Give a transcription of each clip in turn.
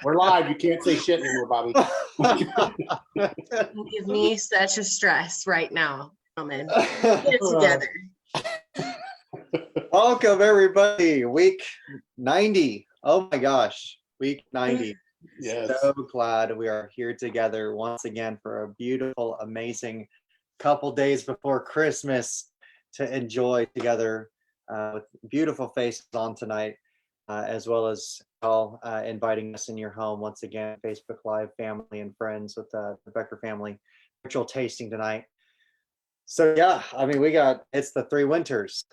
We're live. You can't say shit anymore, Bobby. You give me such a stress right now, gentlemen. Get it together. Welcome, everybody. Week 90. Oh my gosh, week 90. Yes. So glad we are here together once again for a beautiful, amazing couple days before Christmas to enjoy together with beautiful faces on tonight, as well as all inviting us in your home once again, Facebook Live family and friends with the Becker family virtual tasting tonight. So yeah, I mean, it's the three winters.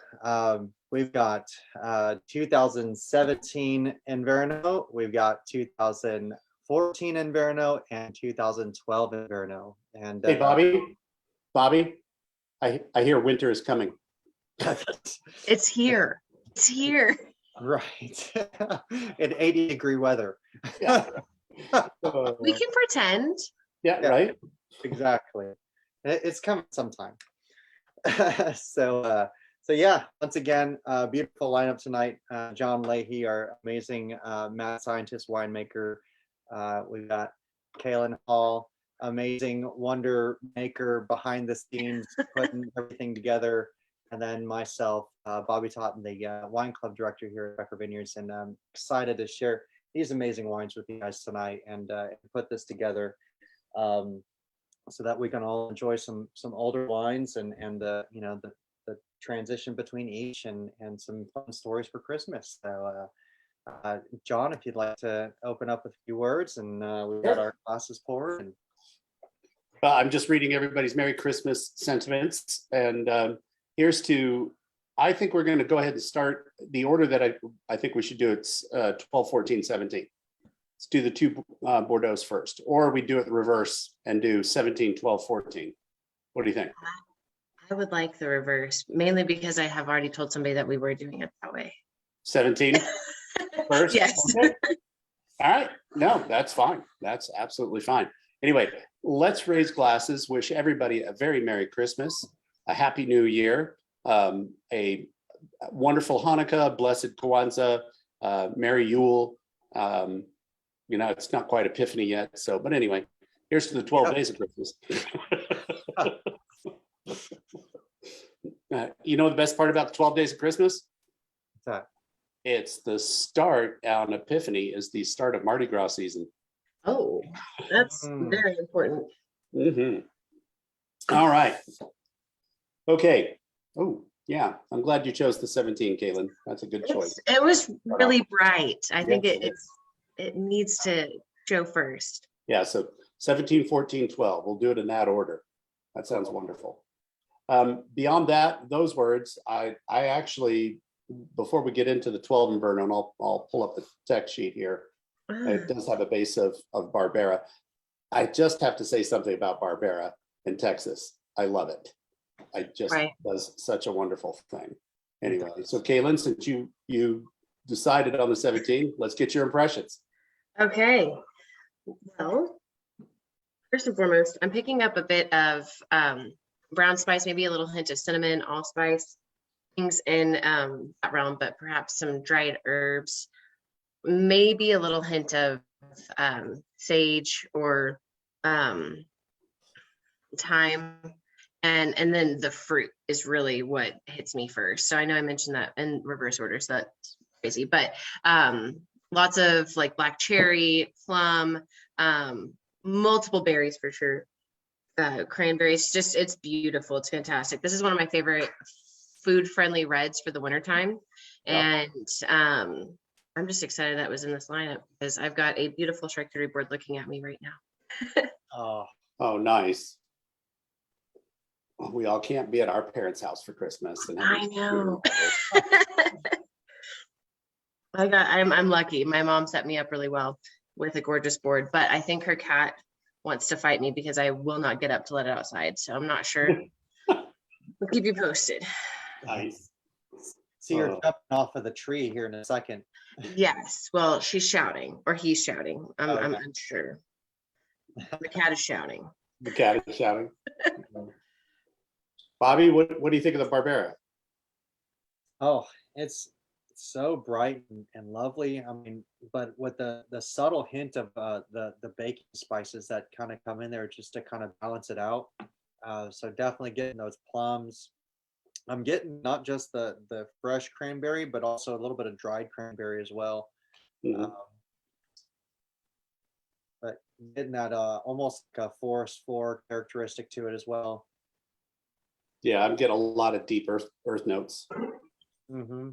We've got 2017 Inverno, we've got 2014 Inverno, and 2012 Inverno. And Hey, Bobby, I hear winter is coming. It's here. It's here. Right. In 80-degree weather. Yeah. We can pretend. Yeah, right. Exactly. It's coming sometime. So yeah, once again, beautiful lineup tonight. John Leahy, our amazing mad scientist winemaker. We've got Kaylin Hall, amazing wonder maker behind the scenes, putting everything together. And then myself, Bobby Totten, the wine club director here at Becker Vineyards, and I'm excited to share these amazing wines with you guys tonight and put this together. So that we can all enjoy some older wines and the transition between each and some fun stories for Christmas. So John, if you'd like to open up with a few words, and we've got our glasses poured. And I'm just reading everybody's Merry Christmas sentiments, and I think we're going to go ahead and start the order that I think we should do. It's 12, 14, 17. Let's do the two Bordeaux first, or we do it the reverse and do 17, 12, 14. What do you think? I would like the reverse, mainly because I have already told somebody that we were doing it that way. 17 first? Yes. Okay. All right. No, that's fine. That's absolutely fine. Anyway, let's raise glasses, wish everybody a very Merry Christmas, a Happy New Year, a wonderful Hanukkah, blessed Kwanzaa, Merry Yule. It's not quite Epiphany yet. But anyway, here's to the 12 days of Christmas. The best part about the 12 days of Christmas? what's that? It's the start on Epiphany is the start of Mardi Gras season. Oh, that's very important. Mm-hmm. All right. Okay. Oh, yeah. I'm glad you chose the 17, Kaylin. That's a good choice. It was really bright. I think it needs to show first. Yeah, so 17, 14, 12. We'll do it in that order. That sounds wonderful. Beyond that, those words, I actually, before we get into the 12 Inverno, and I'll pull up the text sheet here. It does have a base of Barbera. I just have to say something about Barbera in Texas. I love it. Was such a wonderful thing. Anyway, so Kaylin, since you decided on the 17, let's get your impressions. Okay. Well, first and foremost, I'm picking up a bit of brown spice, maybe a little hint of cinnamon, allspice, things in that realm, but perhaps some dried herbs, maybe a little hint of sage or thyme. And then the fruit is really what hits me first. So I know I mentioned that in reverse order, so that's crazy, but lots of like black cherry, plum, multiple berries for sure. Cranberries, it's beautiful. It's fantastic. This is one of my favorite food-friendly reds for the wintertime. And I'm just excited that was in this lineup because I've got a beautiful charcuterie board looking at me right now. Oh, nice. We all can't be at our parents' house for Christmas. And I know. I'm lucky. My mom set me up really well with a gorgeous board, but I think her cat wants to fight me because I will not get up to let it outside. So I'm not sure. We'll keep you posted. Nice. So you're jumping off of the tree here in a second. Yes. Well, she's shouting or he's shouting. I'm unsure. The cat is shouting. The cat is shouting. Bobby, what do you think of the Barbera? Oh, it's so bright and lovely. I mean, but with the subtle hint of the baking spices that kind of come in there just to kind of balance it out. So definitely getting those plums. I'm getting not just the fresh cranberry, but also a little bit of dried cranberry as well. Mhm. But getting that almost like a forest floor characteristic to it as well. Yeah, I'm getting a lot of deep earth notes. Mm-hmm.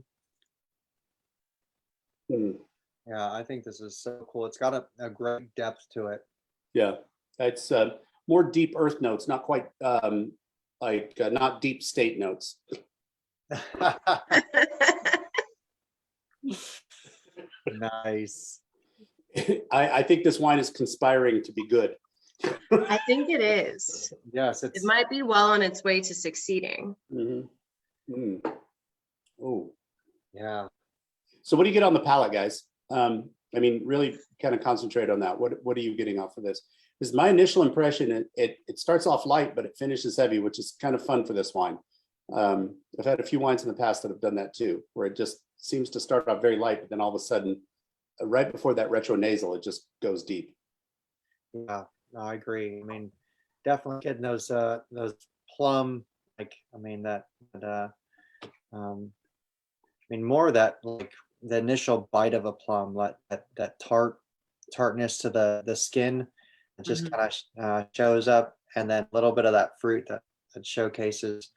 Mm. Yeah, I think this is so cool. It's got a great depth to it. Yeah, it's more deep earth notes, not quite like not deep state notes. Nice. I think this wine is conspiring to be good. I think it is. Yes, It it's might be well on its way to succeeding. Mm-hmm. Mm. Oh, yeah. so what do you get on the palate, guys? I mean, really kind of concentrate on that. What are you getting off of this? Because my initial impression, it starts off light, but it finishes heavy, which is kind of fun for this wine. I've had a few wines in the past that have done that too, where it just seems to start off very light, but then all of a sudden, right before that retro nasal, it just goes deep. Yeah, no, I agree. I mean, definitely getting those plum, like I mean I mean more of that like the initial bite of a plum, like that tartness to the skin, it just Mhm. kind of shows up, and then a little bit of that fruit that showcases.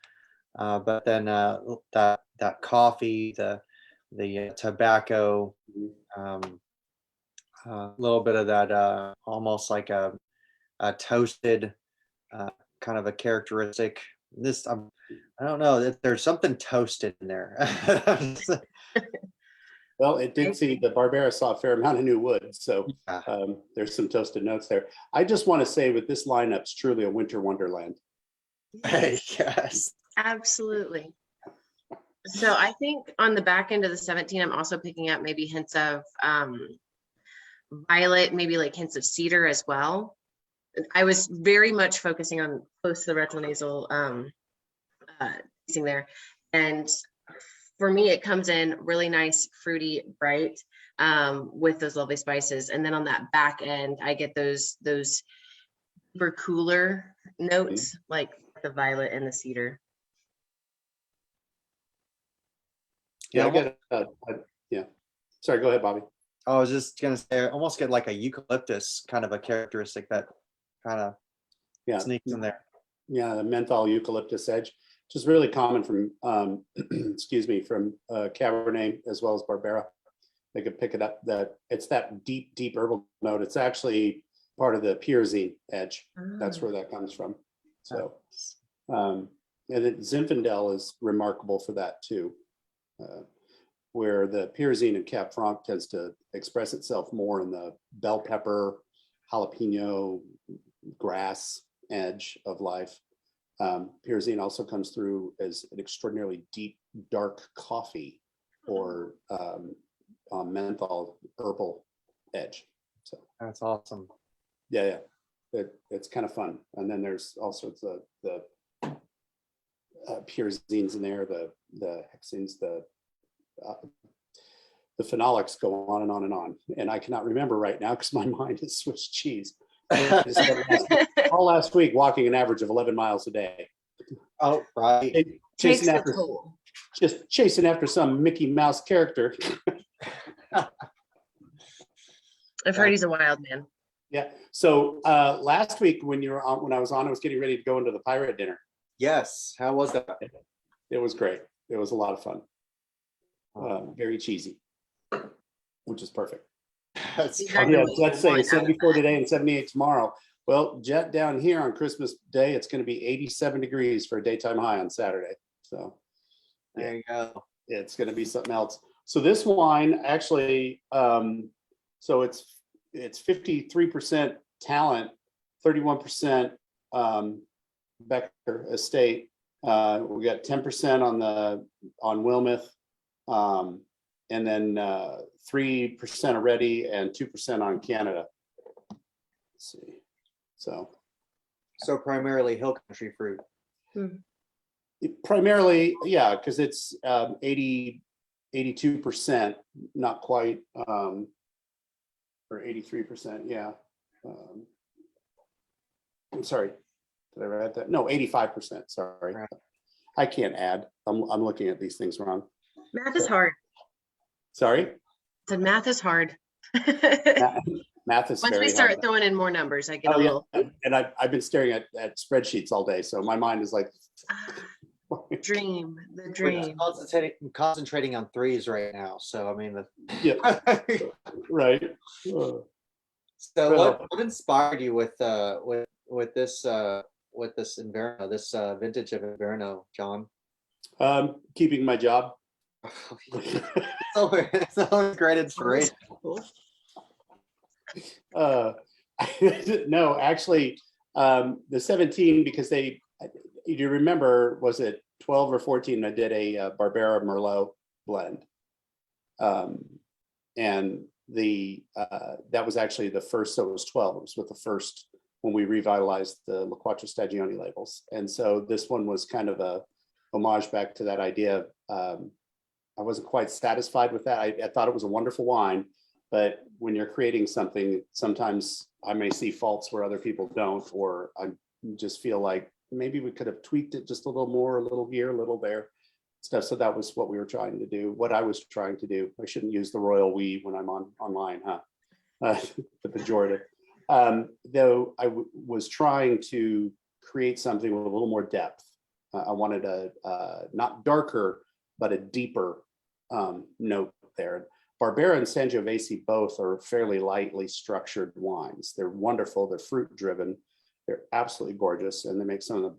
But then that coffee, the tobacco, a little bit of that almost like a toasted kind of a characteristic. This I don't know. There's something toasted in there. Well, it did see the Barbera saw a fair amount of new wood, so Yeah. there's some toasted notes there. I just want to say with this lineup, it's truly a winter wonderland. Yes. Absolutely. So I think on the back end of the 17, I'm also picking up maybe hints of violet, maybe like hints of cedar as well. I was very much focusing on close to the retronasal tasting there. And for me, it comes in really nice, fruity, bright, with those lovely spices. And then on that back end, I get those super cooler notes, like the violet and the cedar. Yeah, Yeah, I get yeah. Sorry, go ahead, Bobby. I was just gonna say, I almost get like a eucalyptus kind of a characteristic that kind of Yeah, sneaks in there. yeah, the menthol eucalyptus edge, which is really common from, excuse me, from Cabernet as well as Barbera. They could pick it up. That it's that deep herbal note. It's actually part of the pyrazine edge. That's where that comes from. So, and then Zinfandel is remarkable for that too, where the pyrazine in Cab Franc tends to express itself more in the bell pepper, jalapeno, grass edge of life. Pyrazine also comes through as an extraordinarily deep, dark coffee or menthol herbal edge. So That's awesome. yeah, it's kind of fun. And then there's all sorts of the pyrazines in there, the hexanes, the phenolics go on and on and on. And I cannot remember right now because my mind is Swiss cheese. All last week walking an average of 11 miles a day. Oh, right. Takes Chasing a after, toll. just chasing after some Mickey Mouse character. I've heard he's a wild man. Yeah. So last week when I was on, I was getting ready to go into the pirate dinner. Yes. How was that? It was great. It was a lot of fun. Very cheesy, which is perfect. That's Exactly. Yeah, what you Jet's saying want out of 74 that. today and 78 tomorrow. Well, Jet down here on Christmas Day, it's going to be 87 degrees for a daytime high on Saturday. So there you go. it's going to be something else. So this wine actually, so it's 53% talent, 31% Becker estate. We got 10% on Wilmouth, and then 3% already and 2% on Canada. Let's see. So primarily hill country fruit. primarily, yeah, because it's 80 82%, not quite, or 83%, yeah. I'm sorry, did I write that? No, 85%, sorry. Right. I can't add. I'm looking at these things wrong. Math is hard. Sorry? So math is hard. Math is Once very we start hard. throwing in more numbers, I get Oh a yeah, little and I've been staring at spreadsheets all day, so my mind is like, dream, the We're dream. concentrating on threes right now. So I mean, yeah, right. so what inspired you with this Inverno, this vintage of Inverno, John? Keeping my job. It's always great inspiration. No, actually, the 17, because you remember, was it 12 or 14? I did a Barbera Merlot blend, and that was actually the first. So it was 12. It was with the first when we revitalized the La Quattro Stagioni labels, and so this one was kind of a homage back to that idea. I wasn't quite satisfied with that. I thought it was a wonderful wine, but when you're creating something, sometimes I may see faults where other people don't, or I just feel like maybe we could have tweaked it just a little more, a little here, a little there, stuff. So that was what we were trying to do, what I was trying to do. I shouldn't use the royal we when I'm online, huh? The pejorative. Though I was trying to create something with a little more depth. I wanted a not darker, but a deeper note there. Barbera and Sangiovese both are fairly lightly structured wines. They're wonderful. They're fruit driven. They're absolutely gorgeous, and they make some of the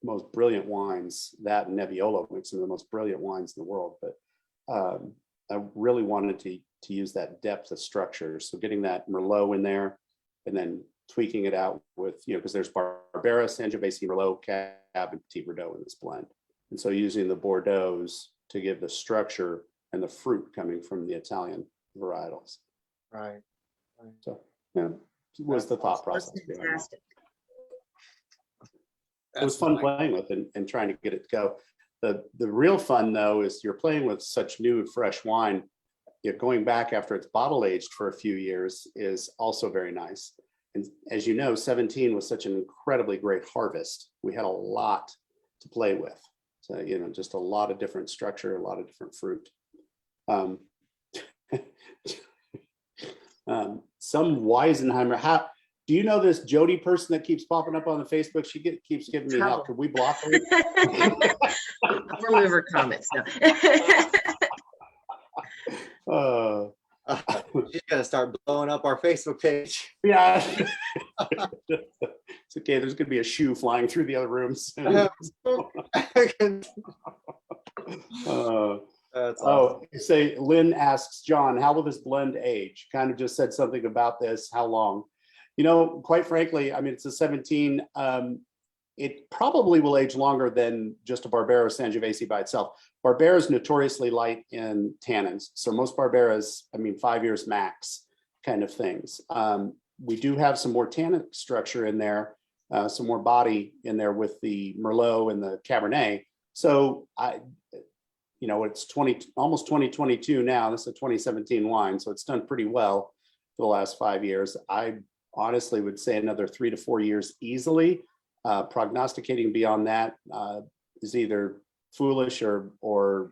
most brilliant wines. That and Nebbiolo makes some of the most brilliant wines in the world. But I really wanted to use that depth of structure. So getting that Merlot in there, and then tweaking it out with, because there's Barbera, Sangiovese, Merlot, Cab, and Petit Verdot in this blend. And so using the Bordeaux's to give the structure and the fruit coming from the Italian varietals. Right. So yeah, was the thought That's process. fantastic. It was fun playing with and trying to get it to go. The real fun though is you're playing with such new and fresh wine. Going back after it's bottle aged for a few years is also very nice. And as you know, 17 was such an incredibly great harvest. We had a lot to play with. So, just a lot of different structure, a lot of different fruit. Some Weisenheimer. Do you know this Jody person that keeps popping up on the Facebook? She keeps giving me help. Could we block her? I'll remove her comments now. She's gonna start blowing up our Facebook page. Yeah. It's okay. There's gonna be a shoe flying through the other rooms. That's awesome. Say Lynn asks John, how will this blend age? Kind of just said something about this. How long? Quite frankly, I mean, it's a 17. It probably will age longer than just a Barbera Sangiovese by itself. Barbera is notoriously light in tannins. So most Barberas, 5 years max kind of things. We do have some more tannic structure in there, some more body in there with the Merlot and the Cabernet. So it's almost 2022 now. This is a 2017 wine, so it's done pretty well for the last 5 years. I honestly would say another 3 to 4 years easily. Prognosticating beyond that is either foolish or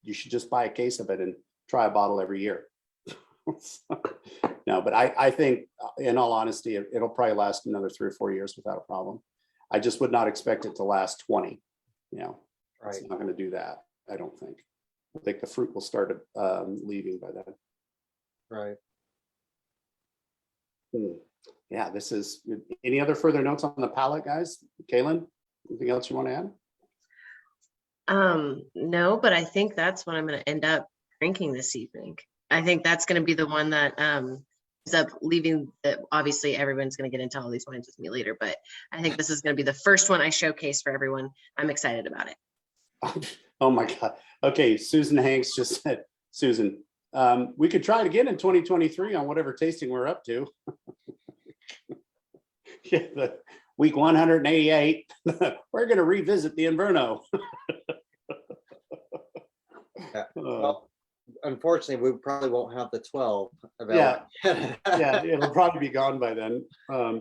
you should just buy a case of it and try a bottle every year. No, but I think in all honesty, it'll probably last another 3 or 4 years without a problem. I just would not expect it to last 20. Right. It's not going to do that. I don't think. I think the fruit will start leaving by then. Right. Yeah, this is. Any other further notes on the palate, guys? Kaylin, anything else you want to add? No, but I think that's what I'm going to end up drinking this evening. I think that's going to be the one that ends up leaving. Obviously, everyone's going to get into all these wines with me later, but I think this is going to be the first one I showcase for everyone. I'm excited about it. Oh my God. Okay, Susan Hanks just said, Susan, we could try it again in 2023 on whatever tasting we're up to. Yeah, the week 188, we're going to revisit the Inverno. Yeah. Uh, Well, unfortunately, we probably won't have the 12 available. yeah, it'll probably be gone by then. Yeah.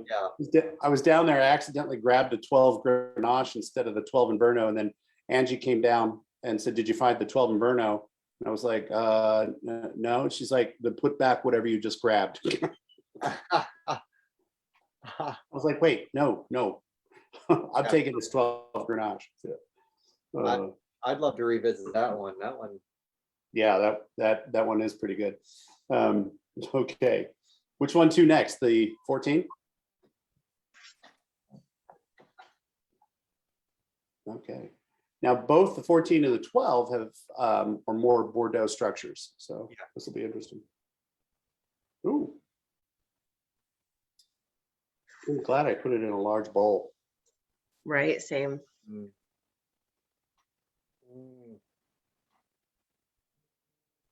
I was down there, I accidentally grabbed a 12 Grenache instead of the 12 Inverno, and then Angie came down and said, "Did you find the 12 Inverno?" And I was like, no. And she's like, "Then put back whatever you just grabbed." I was like, "Wait, no. I'm taking this 12 Grenache." I'd love to revisit that one. That one. Yeah, that one is pretty good. Okay, which one to next? The 14? Okay. Now both the 14 and the 12 have are more Bordeaux structures, so Yeah. this will be interesting. Ooh. I'm glad I put it in a large bowl. Right, same. Mm. Mm.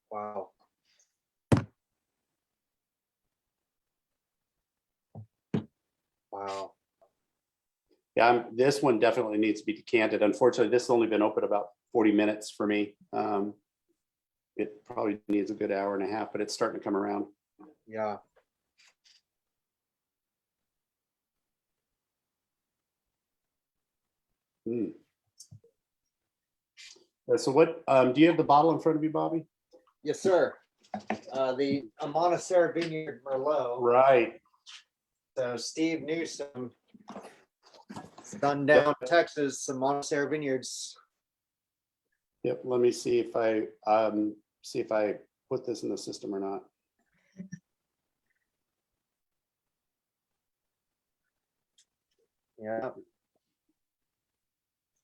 Wow. Wow. Yeah, this one definitely needs to be decanted. Unfortunately, this has only been open about 40 minutes for me. It probably needs a good hour and a half, but it's starting to come around. Yeah. Mm. So what, do you have the bottle in front of you, Bobby? Yes, sir. The Amana Vineyard Merlot. Right. So Steve Newsom, Sundown, Texas, Amana Vineyards. Yep. Let me see if I put this in the system or not. Yeah.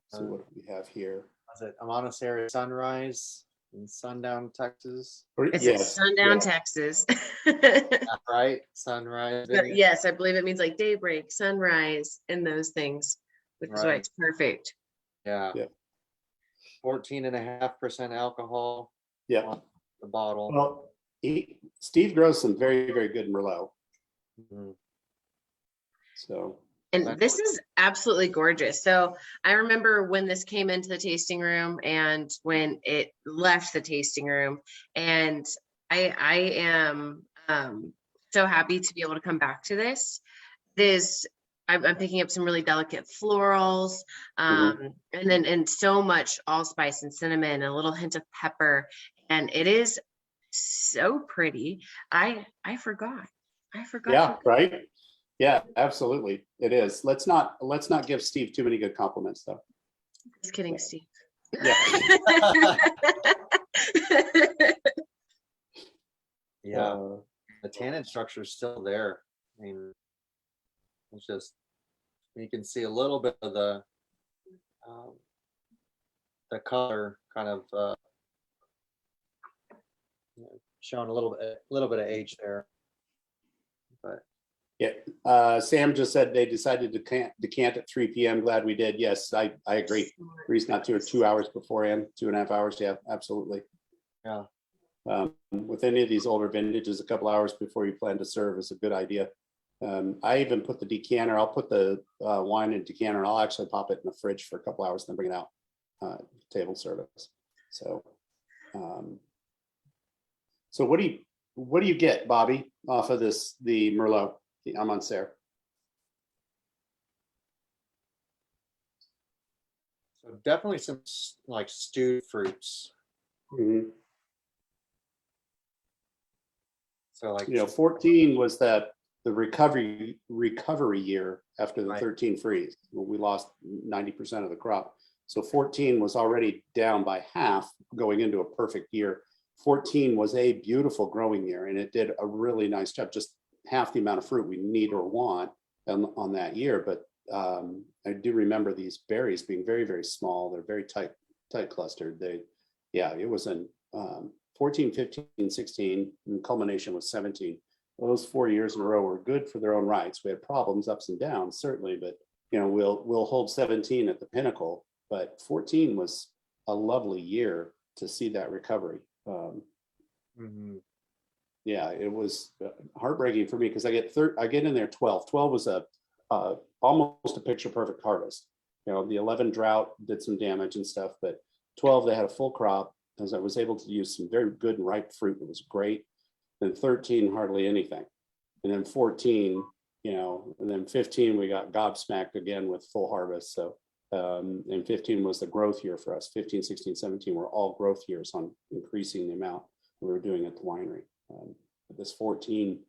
So what do we have here? Was it Amana Sunrise in Sundown, Texas? It's Yes. Sundown, Yeah. Texas. Right? Sunrise. But Vineyard. yes, I believe it means like daybreak, sunrise, and those things, which is why Right. it's perfect. Yeah. Yeah. 14.5% alcohol Yeah. on the bottle. Well, Steve grows some very, very good Merlot. Mhm. So And this is absolutely gorgeous. So I remember when this came into the tasting room and when it left the tasting room, and I am so happy to be able to come back to this. I'm picking up some really delicate florals, and so much allspice and cinnamon, and a little hint of pepper, and it is so pretty. I forgot. yeah, right. Yeah, absolutely. It is. Let's not give Steve too many good compliments though. Just kidding, Steve. Yeah. Yeah. The tannin structure is still there. I mean, it's just, you can see a little bit of the color kind of showing a little bit of age there. But yeah. Sam just said they decided to decant at 3 p.m. Glad we did. Yes, I agree. Reason not to 2 hours beforehand, 2.5 hours. Yeah, absolutely. yeah. With any of these older vintages, a couple hours before you plan to serve is a good idea. I even put the decanter, I'll put the wine in decanter, and I'll actually pop it in the fridge for a couple hours, then bring it out table service. So, so what do you get, Bobby, off of the Merlot, the Amancere? So definitely some like stewed fruits. Mm-hmm. So like 14 was the recovery year after the Right. 13 freeze when we lost 90% of the crop. So 14 was already down by half going into a perfect year. 14 was a beautiful growing year, and it did a really nice job, just half the amount of fruit we need or want on that year. But I do remember these berries being very, very small. They're very tight clustered. It was in 14, 15, 16, and culmination was 17. Those 4 years in a row were good for their own rights. We had problems, ups and downs, certainly, but we'll hold 17 at the pinnacle. But 14 was a lovely year to see that recovery. Yeah, it was heartbreaking for me because I get in there 12. 12 was almost a picture perfect harvest. The 11 drought did some damage and stuff, but 12 they had a full crop. as I was able to use some very good and ripe fruit. It was great. Then 13, hardly anything. And then 14, and then 15, we got gobsmacked again with full harvest. So, and 15 was the growth year for us. 15, 16, 17 were all growth years on increasing the amount we were doing at the winery. This 14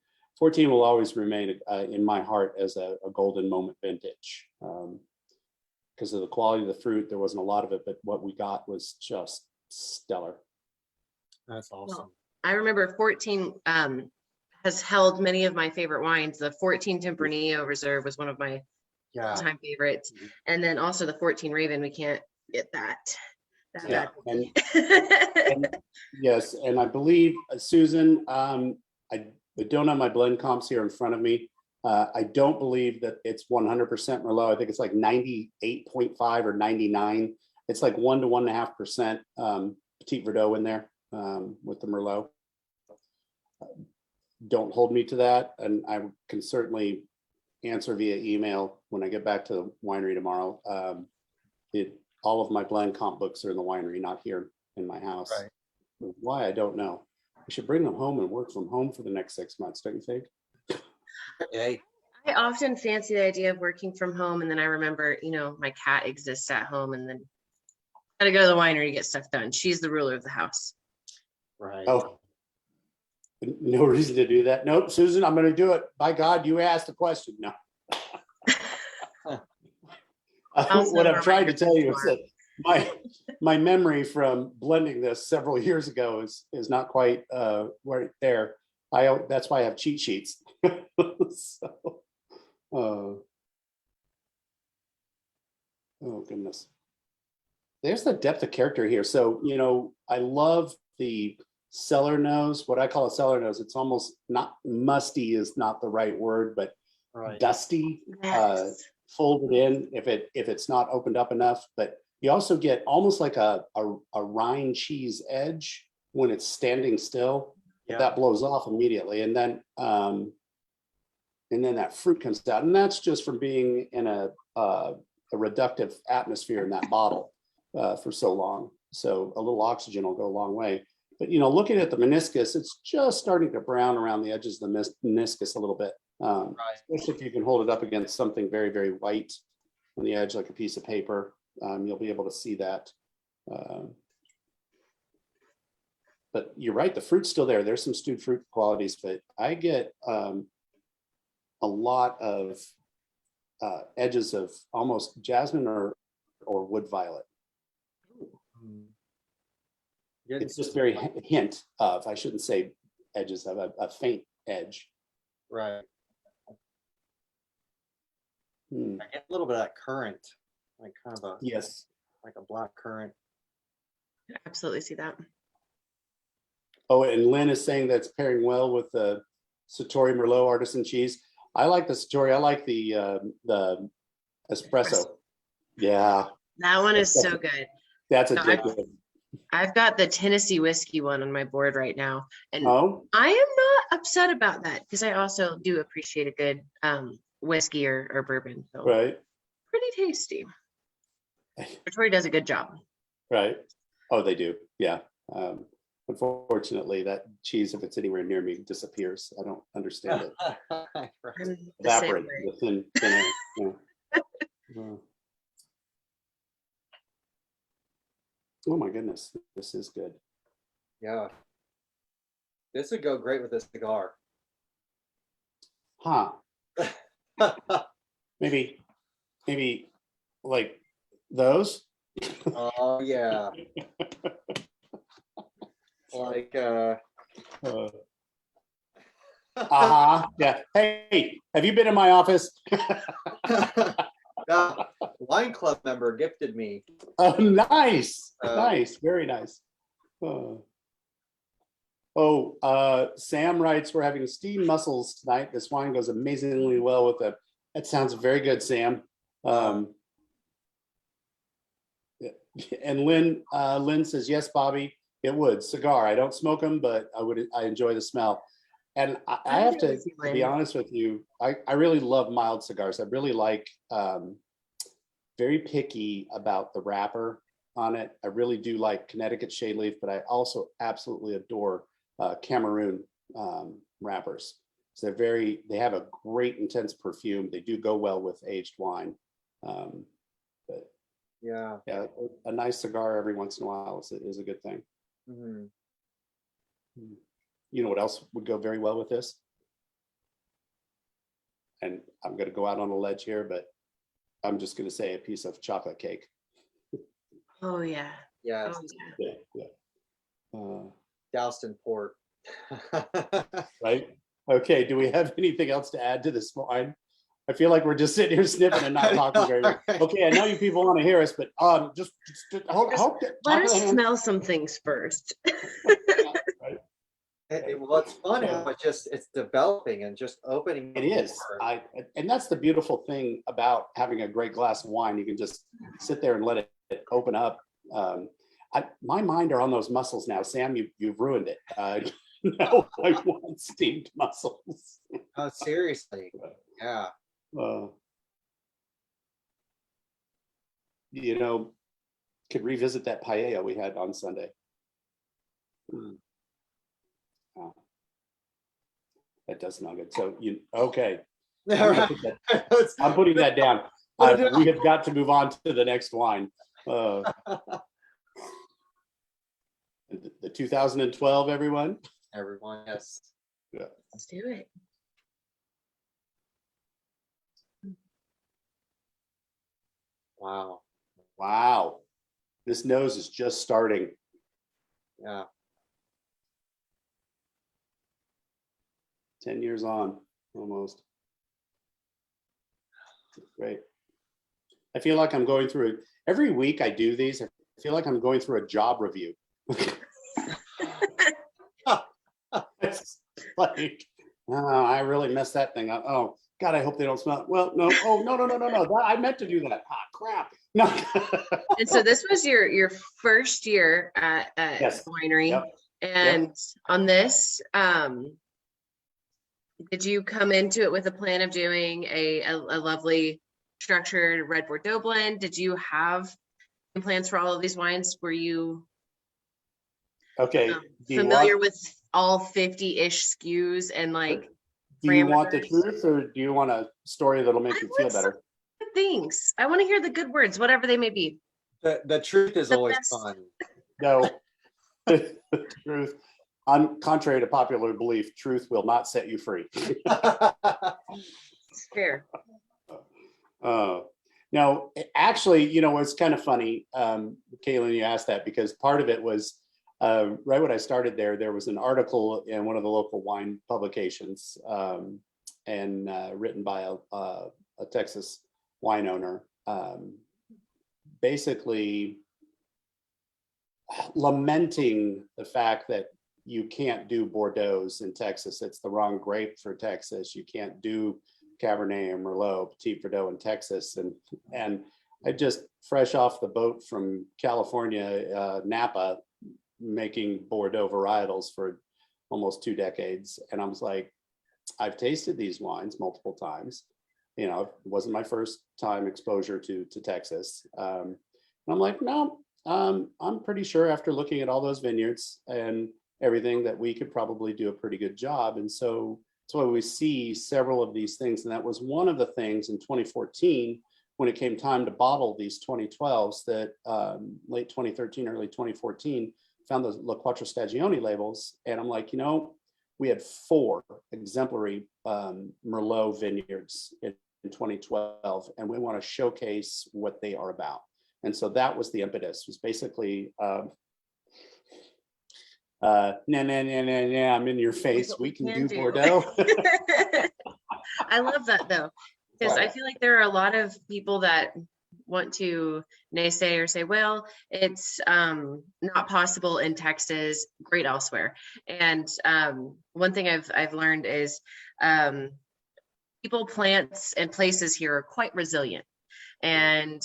will always remain in my heart as a golden moment vintage. Because of the quality of the fruit, there wasn't a lot of it, but what we got was just stellar. That's awesome. Well, I remember 14 has held many of my favorite wines. The 14 Tempranillo Reserve was one of my all-time favorites. And then also the 14 Raven, we can't get that. Yeah. And yes, and I believe, Susan, I don't have my blend comps here in front of me. I don't believe that it's 100% Merlot. I think it's like 98.5 or 99. It's like 1 to 1.5% Petit Verdot in there with the Merlot. Don't hold me to that, and I can certainly answer via email when I get back to the winery tomorrow. All of my blend comp books are in the winery, not here in my house. Right. Why, I don't know. I should bring them home and work from home for the next 6 months, don't you think? Hey. I often fancy the idea of working from home, and then I remember, my cat exists at home, and then gotta go to the winery to get stuff done. She's the ruler of the house. Right. Oh, no reason to do that. Nope, Susan, I'm going to do it. By God, you asked the question. No. What I'm trying to tell you is that my memory from blending this several years ago is not quite right there. That's why I have cheat sheets. So, oh goodness. There's the depth of character here. So, I love the cellar nose, what I call a cellar nose. It's almost not musty is not the right word, but dusty, Yes. folded in if it's not opened up enough. But you also get almost like a rind cheese edge when it's standing still. Yeah. That blows off immediately, and then that fruit comes out, and that's just from being in a reductive atmosphere in that bottle for so long. So a little oxygen will go a long way. But looking at the meniscus, it's just starting to brown around the edges of the meniscus a little bit. Especially if you can hold it up against something very, very white on the edge, like a piece of paper, you'll be able to see that. But you're right, the fruit's still there. There's some stewed fruit qualities, but I get a lot of edges of almost jasmine or wood violet. It's just very hint of, I shouldn't say edges of, a faint edge. Right. Hmm. I get a little bit of that currant, like kind of Yes. like a black currant. I absolutely see that. Oh, and Lynn is saying that's pairing well with the Satori Merlot artisan cheese. I like the Satori. I like the espresso. Yeah. That one is so good. That's So addictive. I've got the Tennessee whiskey one on my board right now, and Oh, I am not upset about that because I also do appreciate a good whiskey or bourbon. So right, pretty tasty. Victoria does a good job. right. Oh, they do. Yeah. Unfortunately, that cheese, if it's anywhere near me, disappears. I don't understand it. Right. I'm the same Evaporate way. the thin air. Yeah. Oh my goodness, this is good. Yeah. This would go great with a cigar. Huh. Maybe like those. Oh yeah. Like Yeah. Hey, have you been in my office? Wine club member gifted me. Oh, nice. Nice. Very nice. Sam writes, we're having steamed mussels tonight. This wine goes amazingly well with it. That sounds very good, Sam. And Lynn says, yes, Bobby, it would. Cigar. I don't smoke them, but I enjoy the smell. And I have to be honest with you, I really love mild cigars. I really like very picky about the wrapper. on it. I really do like Connecticut shade leaf, but I also absolutely adore Cameroon wrappers. So they have a great intense perfume. They do go well with aged wine. But Yeah. yeah, a nice cigar every once in a while is a good thing. Mhm. You know what else would go very well with this? And I'm going to go out on a ledge here, but I'm just going to say a piece of chocolate cake. Oh yeah. Yes. Oh yeah. Yeah. Doused in port. Right. Okay. Do we have anything else to add to this wine? I feel like we're just sitting here sniffing and not talking very much. Okay. I know you people want to hear us, but just hold. Let us smell some things first. Well, it's fun how it's developing and just opening. It is. And that's the beautiful thing about having a great glass of wine. You can just sit there and let it open up. My mind are on those mussels now. Sam, you've ruined it. No, I want steamed mussels. Oh, seriously? Yeah. Could revisit that paella we had on Sunday. That does smell good. So okay. I'm putting that down. We have got to move on to the next wine. The 2012, everyone. Everyone, yes. Yeah. Let's do it. Wow. Wow. This nose is just starting. Yeah. 10 years on, almost. Great. I feel like I'm going through it. Every week I do these, I feel like I'm going through a job review. It's like, oh, I really messed that thing up. Oh, God, I hope they don't smell it. Well, no. Oh, no. I meant to do that. Ah, crap. No. And so this was your first year at Yes. winery. Yep. And on this, did you come into it with a plan of doing a lovely structured red Bordeaux blend? Did you have plans for all of these wines? Were you Okay. familiar with all 50-ish SKUs and like? Do you want the truth, or do you want a story that'll make you feel better? Things. I want to hear the good words, whatever they may be. The truth is always fun. No. The truth. Contrary to popular belief, truth will not set you free. It's fair. Now, actually, it's kind of funny, Kaylin, you asked that because part of it was right when I started there was an article in one of the local wine publications and written by a Texas wine owner, basically lamenting the fact that you can't do Bordeaux's in Texas. It's the wrong grape for Texas. You can't do Cabernet and Merlot, Petit Verdot in Texas. And I just fresh off the boat from California, Napa, making Bordeaux varietals for almost 2 decades. And I was like, I've tasted these wines multiple times. It wasn't my first time exposure to Texas. And I'm like, no, I'm pretty sure after looking at all those vineyards and everything that we could probably do a pretty good job. And so that's why we see several of these things. And that was one of the things in 2014, when it came time to bottle these 2012s that late 2013, early 2014, found those La Quattro Stagioni labels. And I'm like, we had 4 exemplary Merlot vineyards in 2012, and we want to showcase what they are about. And so that was the impetus, was basically, I'm in your face. We can do Bordeaux. I love that though, because I feel like there are a lot of people that want to naysay or say, well, it's not possible in Texas, great elsewhere. And one thing I've learned is people, plants, and places here are quite resilient. And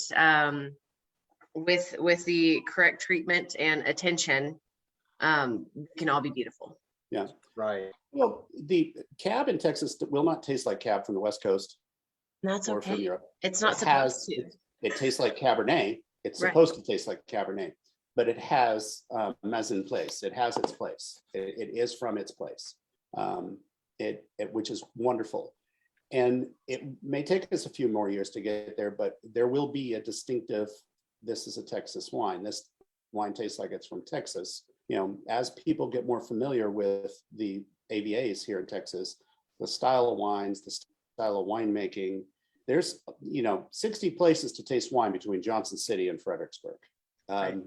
with the correct treatment and attention, can all be beautiful. Yeah. Right. Well, the cab in Texas will not taste like cab from the West Coast. That's or okay. from Europe. It's not supposed to. It tastes like Cabernet. It's Right. supposed to taste like Cabernet, but it has mise en place. It has its place. It is from its place, which is wonderful. And it may take us a few more years to get there, but there will be a distinctive, this is a Texas wine. This wine tastes like it's from Texas. You know, as people get more familiar with the AVAs here in Texas, the style of wines, the style of winemaking, there's, 60 places to taste wine between Johnson City and Fredericksburg. Right.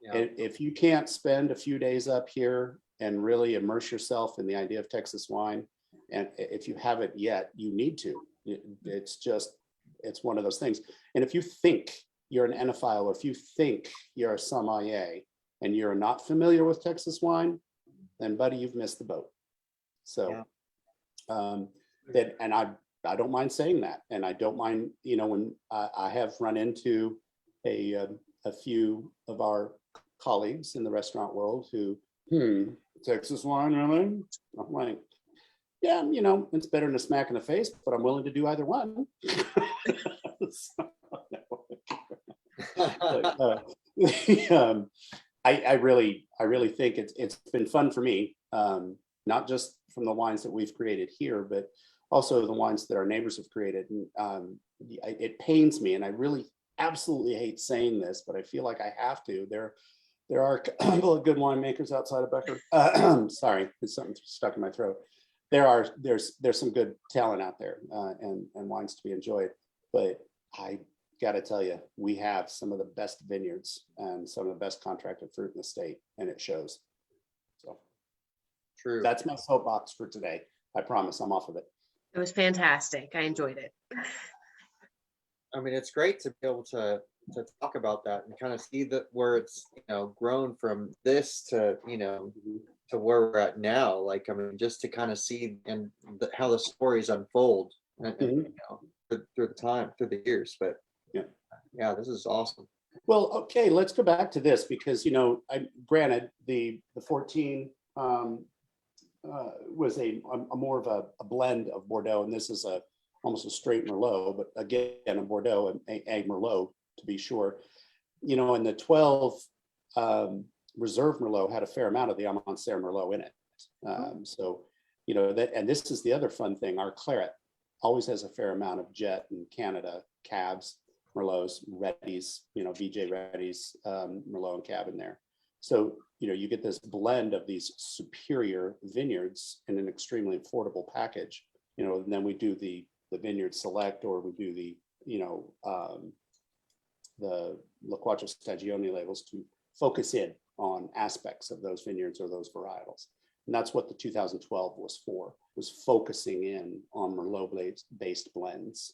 Yeah. If you can't spend a few days up here and really immerse yourself in the idea of Texas wine, and if you haven't yet, you need to. It's one of those things. And if you think you're an enophile, or if you think you're a sommelier and you're not familiar with Texas wine, then buddy, you've missed the boat. So, and I don't mind saying that. And I don't mind, when I have run into a few of our colleagues in the restaurant world who, Texas wine, really? I'm like, yeah, it's better than a smack in the face, but I'm willing to do either one. I really think it's been fun for me, not just from the wines that we've created here, but also the wines that our neighbors have created. And it pains me, and I really absolutely hate saying this, but I feel like I have to. There are a couple of good winemakers outside of Becker. Sorry, there's something stuck in my throat. There's some good talent out there, and wines to be enjoyed. But I got to tell you, we have some of the best vineyards and some of the best contracted fruit in the state, and it shows. So True. That's my soapbox for today. I promise I'm off of it. It was fantastic. I enjoyed it. I mean, it's great to be able to talk about that and kind of see that where it's grown from this to to where we're at now. Like, I mean, just to kind of see and how the stories unfold and, through the time, through the years. But yeah, this is awesome. Well, okay, let's go back to this because granted the 14 was a more of a blend of Bordeaux, and this is almost a straight Merlot, but again a Bordeaux, a Merlot to be sure. And the 12 Reserve Merlot had a fair amount of the Amancere Merlot in it. So and this is the other fun thing. Our claret always has a fair amount of Jet and Canada Cabs, Merlots, Reddies, VJ Reddies, Merlot and Cab in there. So you get this blend of these superior vineyards in an extremely affordable package. And then we do the Vineyard Select, or we do the La Quattro Stagioni labels to focus in on aspects of those vineyards or those varietals. And that's what the 2012 was focusing in on Merlot-based blends,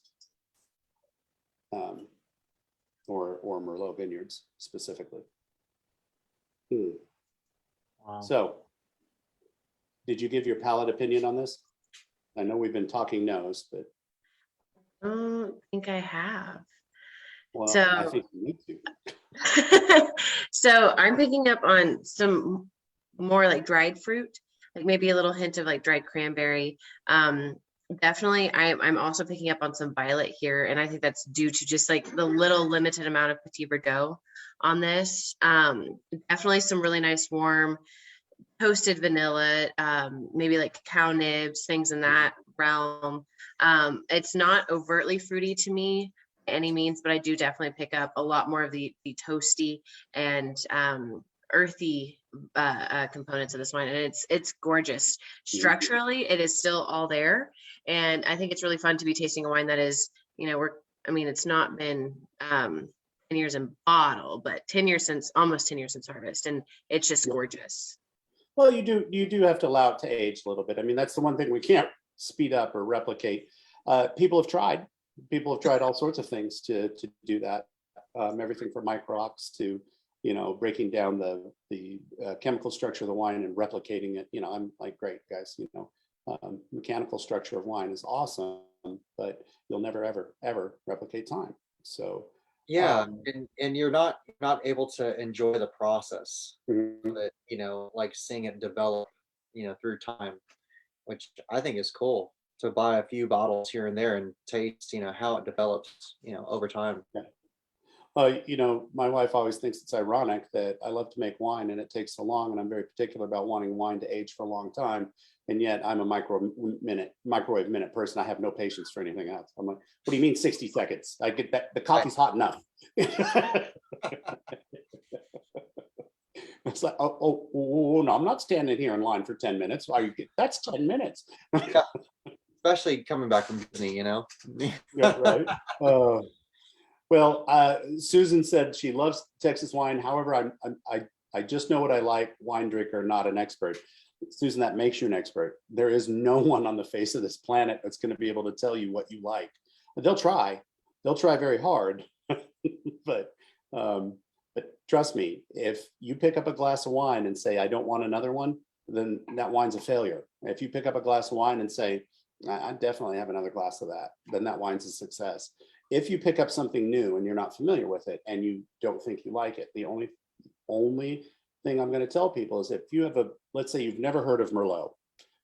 or Merlot vineyards specifically. Wow. So, did you give your palate opinion on this? I know we've been talking nose, but I don't think I have. well, So, I think you need to. So I'm picking up on some more like dried fruit, like maybe a little hint of like dried cranberry. Definitely, I'm also picking up on some violet here, and I think that's due to just like the little limited amount of Petit Verdot on this. Definitely some really nice warm toasted vanilla, maybe like cacao nibs, things in that realm. It's not overtly fruity to me by any means, but I do definitely pick up a lot more of the toasty and earthy components of this wine, and it's gorgeous. Structurally, it is still all there, and I think it's really fun to be tasting a wine that is, it's not been 10 years in bottle, but almost 10 years since harvest, and it's just gorgeous. Well, you do have to allow it to age a little bit. I mean, that's the one thing we can't speed up or replicate. People have tried all sorts of things to do that. Everything from micro-ox to breaking down the chemical structure of the wine and replicating it. I'm like, great guys, mechanical structure of wine is awesome, but you'll never ever replicate time. So yeah, and you're not able to enjoy the process mm-hmm. of it, like seeing it develop through time, which I think is cool, to buy a few bottles here and there and taste how it develops over time. Yeah. You know, my wife always thinks it's ironic that I love to make wine and it takes so long, and I'm very particular about wanting wine to age for a long time. And yet I'm a microwave minute person. I have no patience for anything else. I'm like, what do you mean 60 seconds? I get that the coffee's hot enough. It's like, oh, no, I'm not standing here in line for 10 minutes. That's 10 minutes. Especially coming back from Disney, you know? Yeah, right. Well, Susan said she loves Texas wine. However, I just know what I like. Wine drinker, not an expert. Susan, that makes you an expert. There is no one on the face of this planet that's going to be able to tell you what you like. They'll try very hard, but trust me, if you pick up a glass of wine and say, I don't want another one, then that wine's a failure. If you pick up a glass of wine and say, I definitely have another glass of that, then that wine's a success. If you pick up something new and you're not familiar with it and you don't think you like it, the only thing I'm going to tell people is if you have let's say you've never heard of Merlot,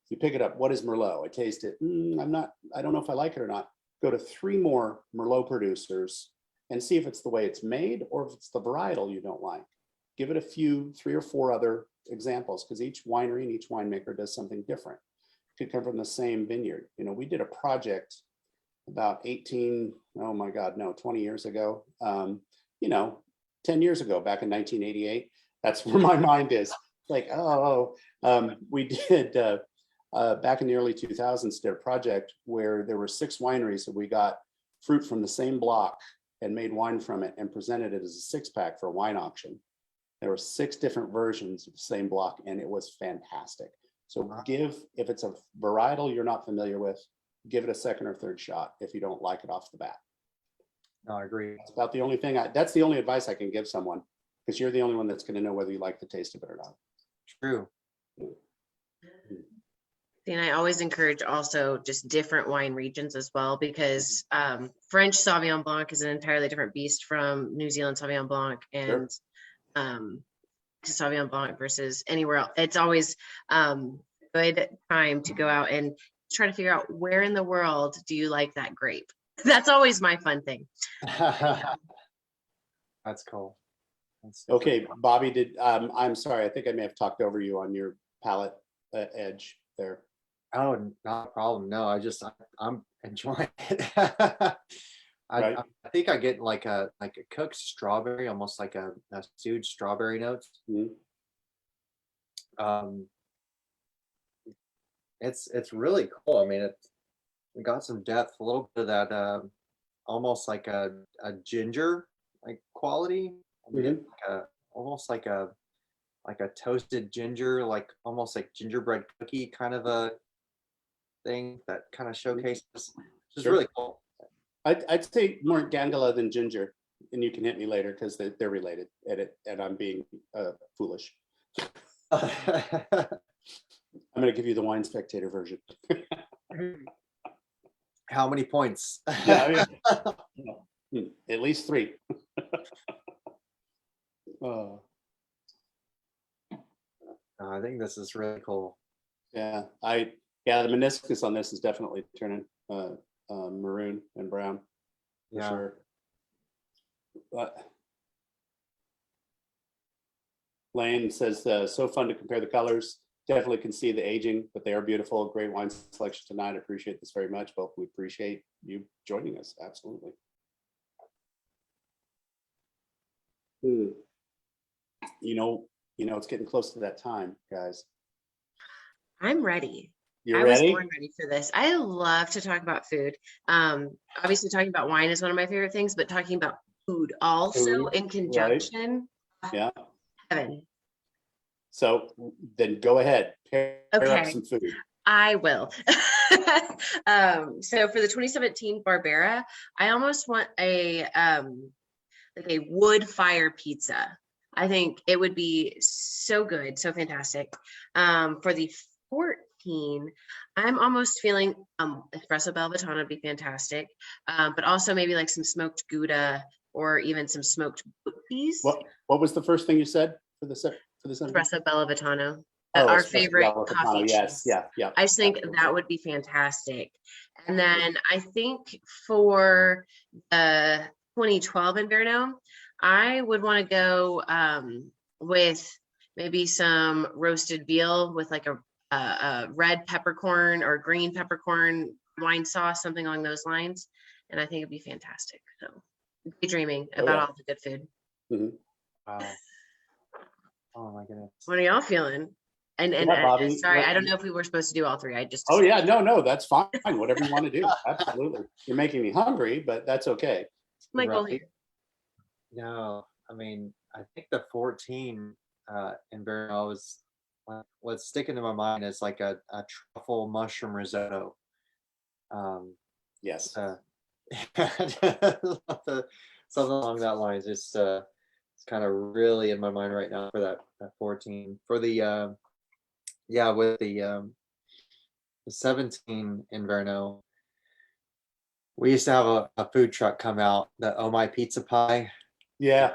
you pick it up, what is Merlot? I taste it. I don't know if I like it or not. Go to 3 more Merlot producers and see if it's the way it's made or if it's the varietal you don't like. Give it 3 or 4 other examples, because each winery and each winemaker does something different. It could come from the same vineyard. You know, we did a project about 20 years ago, 10 years ago, back in 1988. That's where my mind is. Like, we did, back in the early 2000s, did a project where there were 6 wineries that we got fruit from the same block and made wine from it and presented it as a 6-pack for a wine auction. There were 6 different versions of the same block, and it was fantastic. So if it's a varietal you're not familiar with, give it a 2nd or 3rd shot if you don't like it off the bat. No, I agree. That's about the only thing that's the only advice I can give someone, because you're the only one that's going to know whether you like the taste of it or not. True. And I always encourage also just different wine regions as well, because French Sauvignon Blanc is an entirely different beast from New Zealand Sauvignon Blanc and Sauvignon Blanc versus anywhere else. It's always good time to go out and try to figure out where in the world do you like that grape. That's always my fun thing. That's cool. Okay, Bobby, I'm sorry, I think I may have talked over you on your palate edge there. Oh, not a problem. No, I'm enjoying it. Right. I think I get like a cooked strawberry, almost like a stewed strawberry notes. Mm-hmm. It's really cool. I mean, we got some depth, a little bit of that almost like a ginger like quality. I mean, almost like a toasted ginger, like almost like gingerbread cookie kind of a thing that kind of showcases, which is really cool. I'd say more Gangala than ginger, and you can hit me later because they're related, and I'm being foolish. I'm going to give you the Wine Spectator version. How many points? Yeah, at least 3. I think this is really cool. Yeah, the meniscus on this is definitely turning maroon and brown for sure. But Lane says, so fun to compare the colors. Definitely can see the aging, but they are beautiful. Great wine selection tonight. I appreciate this very much. Both we appreciate you joining us. Absolutely. You know, it's getting close to that time, guys. I'm ready. You're I was ready? born ready for this. I love to talk about food. Obviously, talking about wine is one of my favorite things, but talking about food also in conjunction. Right. Yeah. Heaven. So then go ahead. Pair up some food. I will. So for the 2017 Barbera, I almost want a wood fire pizza. I think it would be so good, so fantastic. For the 14, I'm almost feeling espresso Belvatano would be fantastic, but also maybe like some smoked Gouda or even some smoked peas. What was the first thing you said for the 17? Espresso Belvatano, our favorite coffee. Yes, cheese. yeah. I just think that would be fantastic. And then I think for the 2012 Inverno, I would want to go with maybe some roasted veal with like a red peppercorn or green peppercorn wine sauce, something along those lines. And I think it'd be fantastic. So daydreaming Oh, about yeah. all the good food. Mhm. Wow. Oh my goodness. What are y'all feeling? And Yeah, Bobby, sorry, what- I don't know if we were supposed to do all three. I just Oh yeah, no, that's fine. Whatever you want to do. Absolutely. You're making me hungry, but that's okay. my goal Right. here. No, I mean, I think the 14 Inverno was what's sticking to my mind is like a truffle mushroom risotto. Yes. Something along that lines. It's kind of really in my mind right now for that 14. For the yeah, with the 17 Inverno, we used to have a food truck come out, the Oh My Pizza Pie. Yeah.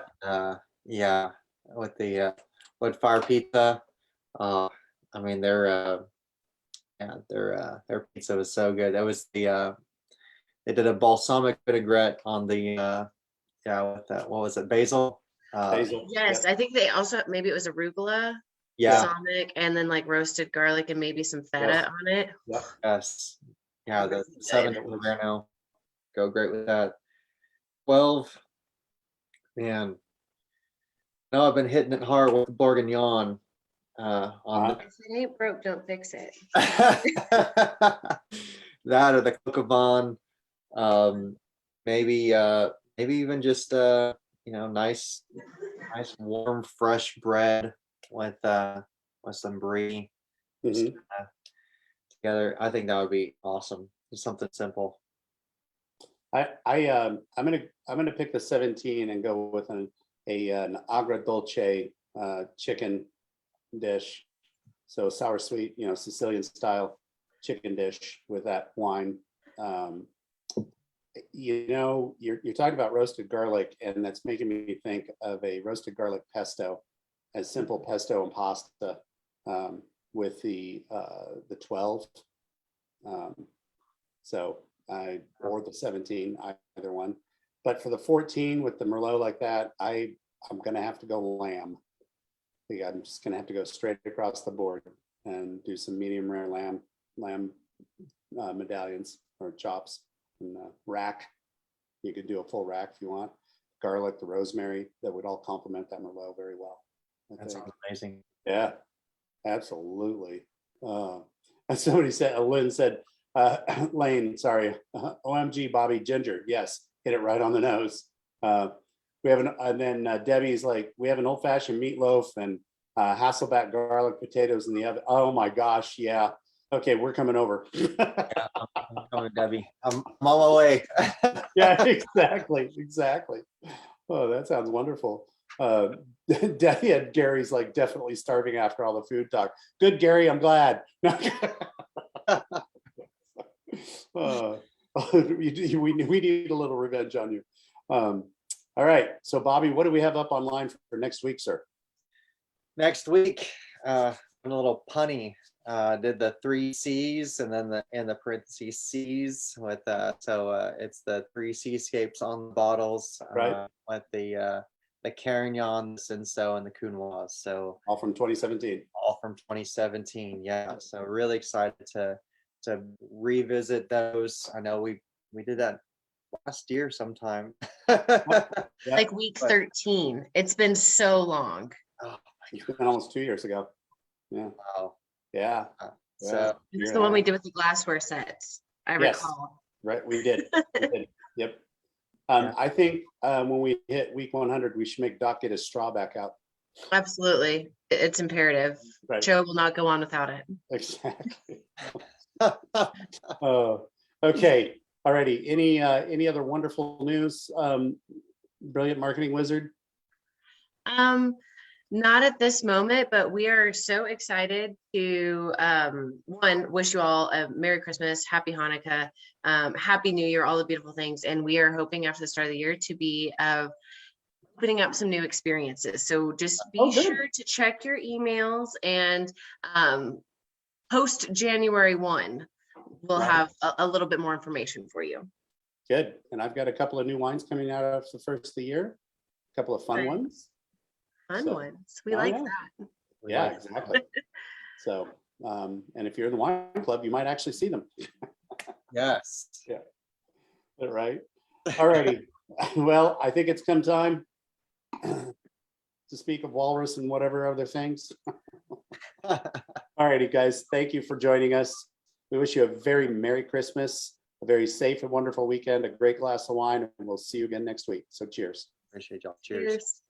Yeah, with the wood fire pizza. I mean, their pizza was so good. That was they did a balsamic vinaigrette on the yeah, with that, what was it, basil? Basil. Yes, I think they also maybe it was arugula, Yeah, balsamic, and then like roasted garlic and maybe some feta Yes. on it. Yep. yes, yeah. The Good. 7 Inverno go great with that. 12, man. No, I've been hitting it hard with the Bourguignon on the If it ain't broke, don't fix it. that or the coq au vin, maybe maybe even just nice warm fresh bread with some brie Mhm. together. I think that would be awesome. Just something simple. I'm gonna pick the 17 and go with an agrodolce chicken dish. So sour sweet, Sicilian style chicken dish with that wine. You're talking about roasted garlic, and that's making me think of a roasted garlic pesto, a simple pesto and pasta with the 12. Or the 17, either one. But for the 14 with the Merlot like that, I'm gonna have to go lamb. I think I'm just gonna have to go straight across the board and do some medium rare lamb medallions or chops and rack. You could do a full rack if you want. Garlic, the rosemary, that would all complement that Merlot very well. That sounds amazing. Yeah, absolutely. And somebody said, Lynn said, Lane, sorry, OMG, Bobby Ginger. Yes, hit it right on the nose. We have and then Debbie's like, we have an old fashioned meatloaf and Hasselback garlic potatoes in the oven. Oh my gosh, yeah. Okay, we're coming over. Yeah, I'm coming, Debbie. I'm on my way. Yeah, exactly. Oh, that sounds wonderful. Debbie and Gary's like definitely starving after all the food talk. Good, Gary, I'm glad. We need a little revenge on you. All right, so Bobby, what do we have up online for next week, sir? Next week, a little punny. Did the 3 C's and then the parentheses C's with it's the 3 seascapes on the bottles, Right. with the Carignan, the Cinsault, and the Counoise. So All from 2017. all from 2017. Yeah. So really excited to revisit those. I know we did that last year sometime. Like week 13. It's been so long. Oh, It's been almost 2 years ago. Yeah. wow. Yeah. So It's the one we did with the glassware sets. I Yes. recall. Right. We did. Yep. Yeah. I think when we hit week 100, we should make Doc get his straw back out. Absolutely. It's imperative. Right. Joe will not go on without it. Exactly. Oh, okay. Alrighty. Any other wonderful news? Brilliant marketing wizard. Not at this moment, but we are so excited to one, wish you all a Merry Christmas, Happy Hanukkah, Happy New Year, all the beautiful things. And we are hoping after the start of the year to be putting up some new experiences. So just be sure to check your emails, and post January 1, we'll have a little bit more information for you. Good. And I've got a couple of new wines coming out of the first of the year. A couple of fun Nice. ones. Fun So, ones. We oh, like yeah. that. We Yeah, like- exactly. So, and if you're in the wine club, you might actually see them. Yes. Right. All righty. Well, I think it's come time to speak of walrus and whatever other things. All righty, guys. Thank you for joining us. We wish you a very Merry Christmas, a very safe and wonderful weekend, a great glass of wine, and we'll see you again next week. So cheers. Appreciate y'all. Cheers. Cheers.